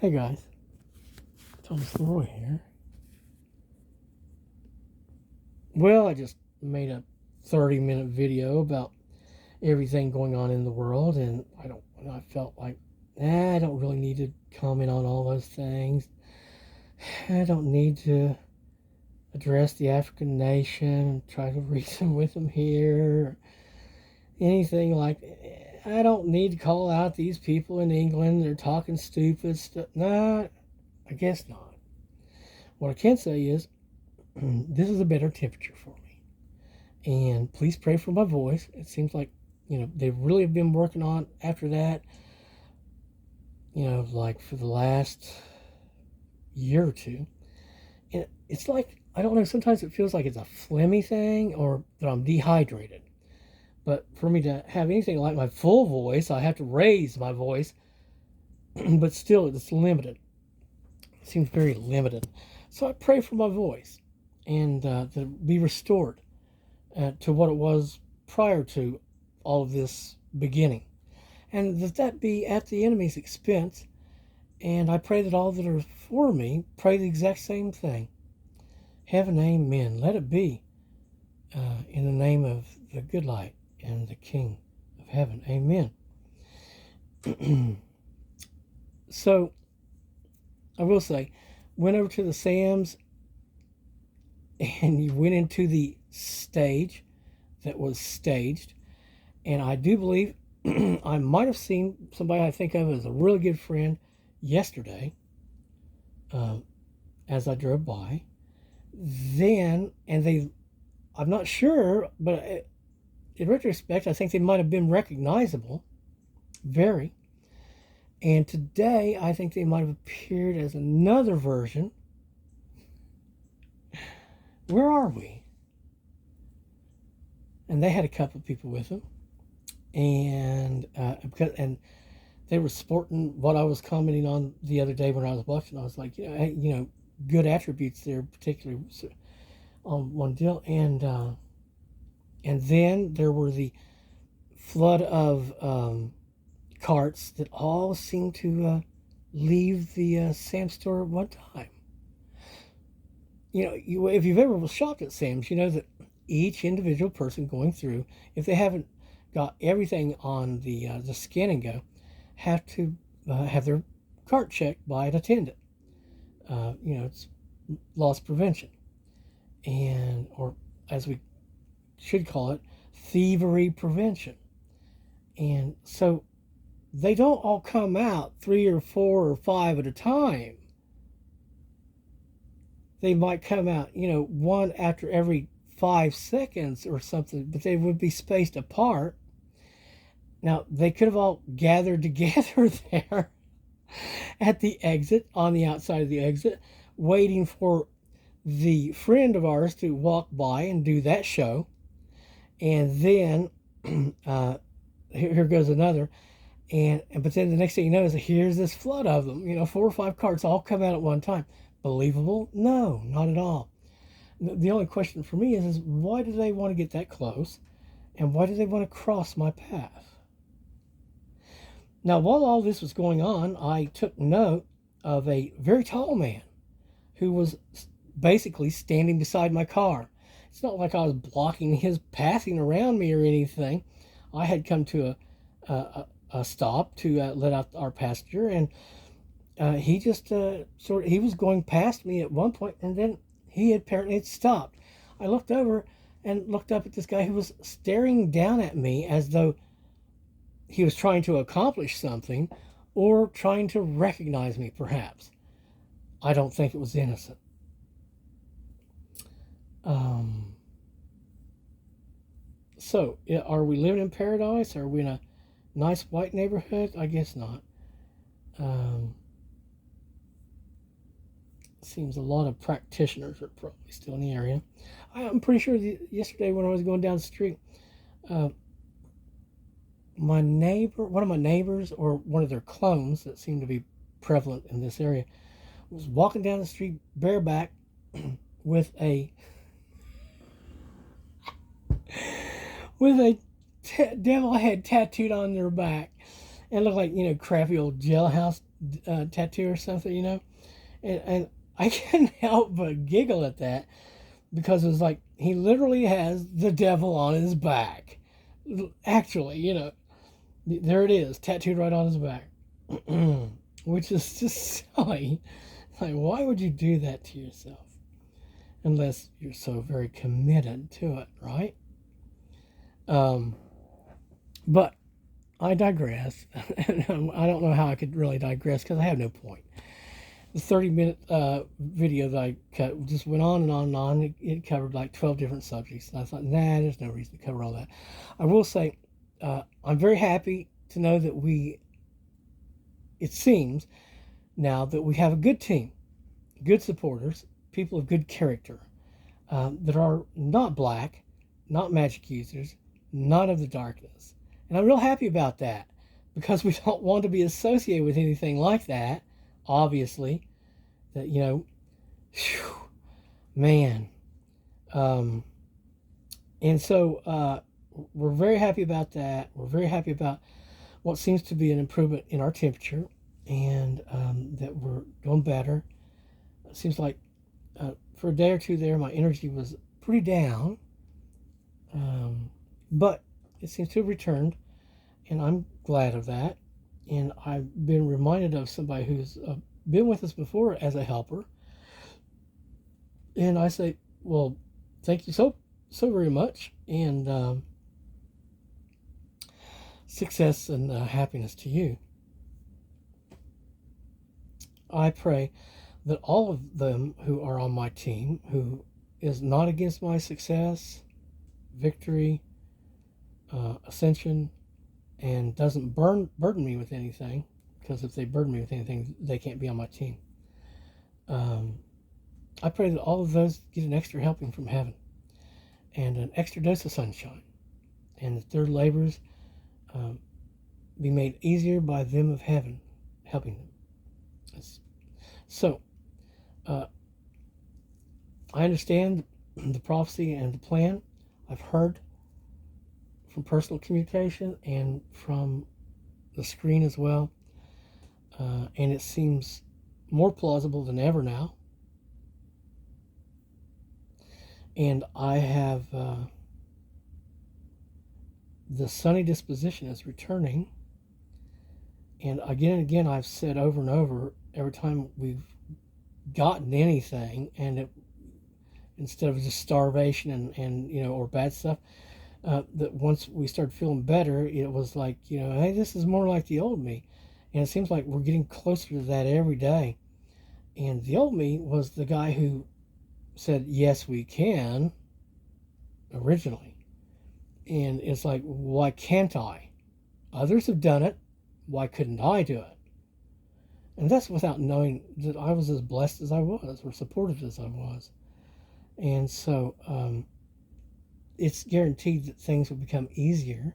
Hey guys, Thomas Leroy here. Well, I just made a 30-minute video about everything going on in the world, and I felt like, I don't really need to comment on all those things. I don't need to address the African nation and try to reason with them here, or anything like. I don't need to call out these people in England. They're talking stupid stuff. Nah, I guess not. What I can say is, this is a better temperature for me. And please pray for my voice. It seems like, they really have been working on after that, like for the last year or two. And it's like, I don't know, sometimes it feels like it's a phlegmy thing or that I'm dehydrated. But for me to have anything like my full voice, I have to raise my voice, but still it's limited. It seems very limited. So I pray for my voice and to be restored to what it was prior to all of this beginning. And that be at the enemy's expense. And I pray that all that are for me pray the exact same thing. Heaven, amen. Let it be in the name of the good light and the King of heaven. Amen. So, I will say, went over to the Sam's and you went into the stage that was staged. And I do believe I might have seen somebody I think of as a really good friend yesterday as I drove by. I'm not sure, but in retrospect, I think they might have been recognizable. Very. And today, I think they might have appeared as another version. Where are we? And they had a couple of people with them. And they were sporting what I was commenting on the other day when I was watching. I was like, good attributes there, particularly on one deal. And then there were the flood of carts that all seemed to leave the Sam's store at one time. If you've ever shopped at Sam's, you know that each individual person going through, if they haven't got everything on the scan and go, have to have their cart checked by an attendant. It's loss prevention, or as we should call it, thievery prevention. And so they don't all come out 3 or 4 or 5 at a time. They might come out, one after every 5 seconds or something, but they would be spaced apart. Now, they could have all gathered together there at the exit, on the outside of the exit, waiting for the friend of ours to walk by and do that show. And then, here goes another. But then the next thing you know is here's this flood of them, 4 or 5 carts all come out at one time. Believable? No, not at all. The only question for me is why do they want to get that close? And why do they want to cross my path? Now, while all this was going on, I took note of a very tall man who was basically standing beside my car. It's not like I was blocking his passing around me or anything. I had come to a stop to let out our passenger, and he just he was going past me at one point, and then he apparently had stopped. I looked over and looked up at this guy who was staring down at me as though he was trying to accomplish something or trying to recognize me, perhaps. I don't think it was innocent. So, are we living in paradise? Are we in a nice white neighborhood? I guess not. Seems a lot of practitioners are probably still in the area. I'm pretty sure yesterday when I was going down the street, one of my neighbors, or one of their clones that seem to be prevalent in this area, was walking down the street bareback with a devil head tattooed on their back, and looked like crappy old jailhouse tattoo or something, and I can't help but giggle at that because it's like he literally has the devil on his back. Actually, there it is, tattooed right on his back, which is just silly. Like, why would you do that to yourself? Unless you're so very committed to it, right? Um, but I digress. I don't know how I could really digress because I have no point. The 30-minute video that I cut just went on and on and on. It covered like 12 different subjects. And I thought, nah, there's no reason to cover all that. I will say, I'm very happy to know that it seems now that we have a good team, good supporters, people of good character that are not black, not magic users, not of the darkness. And I'm real happy about that because we don't want to be associated with anything like that, obviously. That, whew, man. And so we're very happy about that. We're very happy about what seems to be an improvement in our temperature and that we're doing better. It seems like for a day or two there, my energy was pretty down. But it seems to have returned, and I'm glad of that. And I've been reminded of somebody who's been with us before as a helper. And I say, well, thank you so very much, and success and happiness to you. I pray that all of them who are on my team, who is not against my success, victory, ascension, and doesn't burden me with anything, because if they burden me with anything, they can't be on my team. I pray that all of those get an extra helping from heaven and an extra dose of sunshine, and that their labors be made easier by them of heaven helping them. So, I understand the prophecy and the plan. I've heard from personal communication and from the screen as well. And it seems more plausible than ever now. And I have the sunny disposition is returning. And again, I've said over and over, every time we've gotten anything, and instead of just starvation and or bad stuff, that once we started feeling better, it was like, hey, this is more like the old me. And it seems like we're getting closer to that every day. And the old me was the guy who said, yes, we can, originally. And it's like, why can't I? Others have done it. Why couldn't I do it? And that's without knowing that I was as blessed as I was, or supportive as I was. And so it's guaranteed that things will become easier.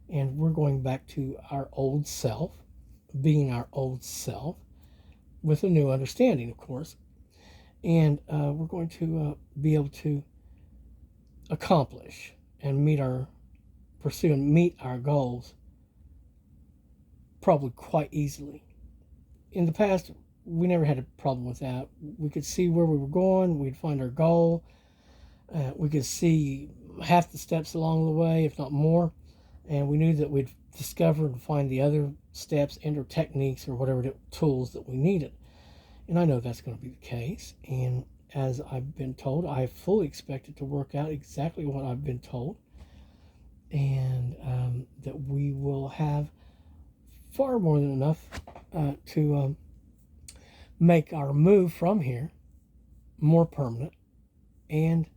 And we're going back to our old self, being our old self, with a new understanding, of course. And we're going to be able to accomplish and pursue and meet our goals probably quite easily. In the past, we never had a problem with that. We could see where we were going. We'd find our goal. We could see half the steps along the way, if not more. And we knew that we'd discover and find the other steps and or techniques or whatever tools that we needed. And I know that's going to be the case. And as I've been told, I fully expect it to work out exactly what I've been told. And that we will have far more than enough to make our move from here more permanent. And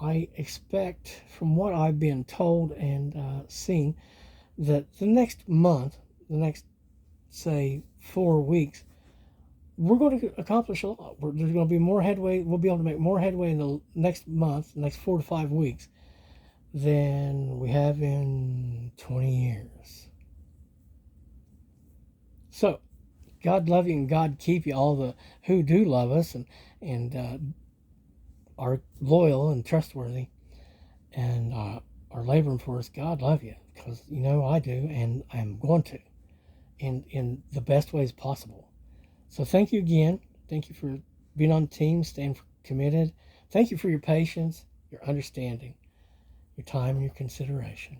I expect, from what I've been told and seen, that the next month, the next, say, 4 weeks, we're going to accomplish a lot. There's going to be more headway. We'll be able to make more headway in the next month, the next 4 to 5 weeks, than we have in 20 years. So, God love you and God keep you, all the who do love us and are loyal and trustworthy and are laboring for us. God love you, because I do, and I'm going to. in the best ways possible. So thank you again. Thank you for being on the team, staying committed. Thank you for your patience, your understanding, your time, and your consideration.